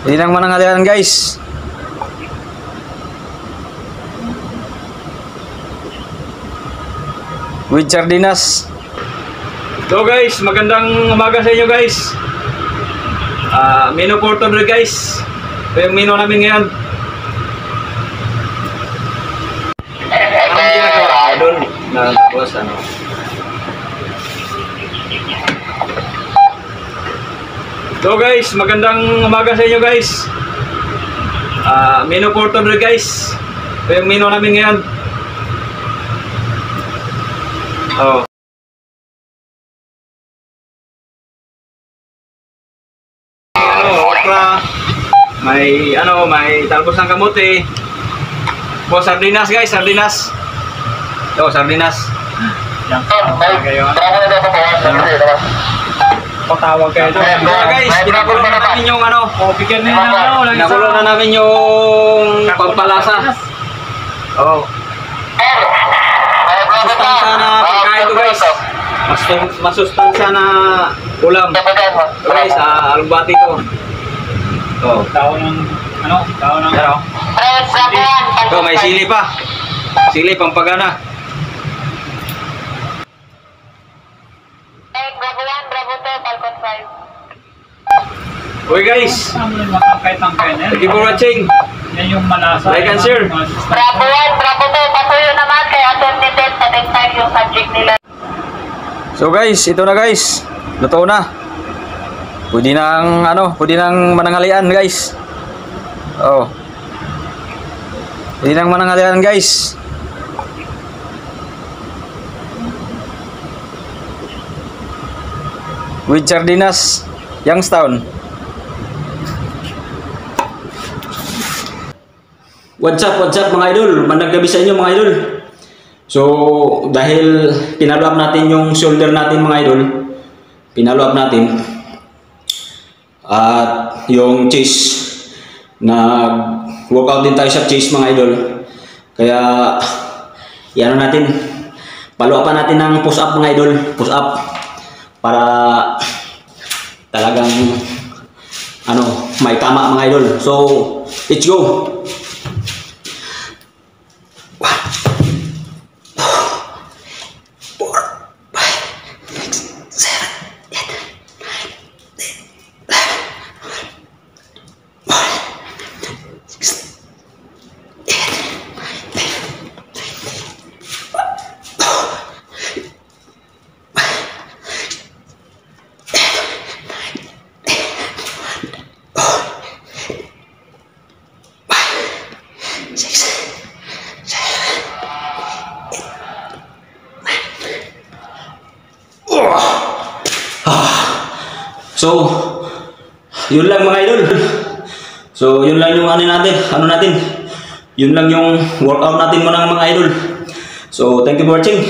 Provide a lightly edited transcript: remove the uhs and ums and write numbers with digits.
Hindi nang mananghalian guys. With sardinas. So guys, magandang umaga sa inyo guys. Menu for today guys. Ito yung menu namin ngayon. Anong ginagawa doon? Boss, ano? So guys, magandang umaga sa inyo guys. Menu for today guys. Ito yung menu namin ngayon. Oh. Okra, may talbos ng kamote. Po sardinas guys, sardinas. Ito, sardinas. Yan. Patawag kayo doon. Guys, pinakulo na namin yung bigyan na pinakulo na namin yung pampalasa. Oh. Masustansya na pagkain to guys. Masustansya na ulam. Guys, alugbati ko. Oh, tao ng oh, may sili pa. Sili pampagana. Oy guys. Thank you for watching. Yan yung malasa. Like and share. Bravo 1, Bravo 2, patuyo naman kay Attorney Ted sa next time yung subject nila. So guys, ito na guys. Luto na. Pwede nang mananghalian guys. Oh. Pwede nang mananghalian guys. With sardinas, Youngstown. What's up mga idol? Magandang gabi sa inyo mga idol. So, dahil pinalo up natin yung shoulder natin mga idol, pinalo up natin at yung chest, nag-workout din tayo sa chest mga idol. Kaya, yan natin, follow upan natin ng push up mga idol, push up para talagang may tama mga idol. So, let's go. So, yun lang mga idol. So, yun lang yung yun lang yung workout natin muna mga idol. So, thank you for watching.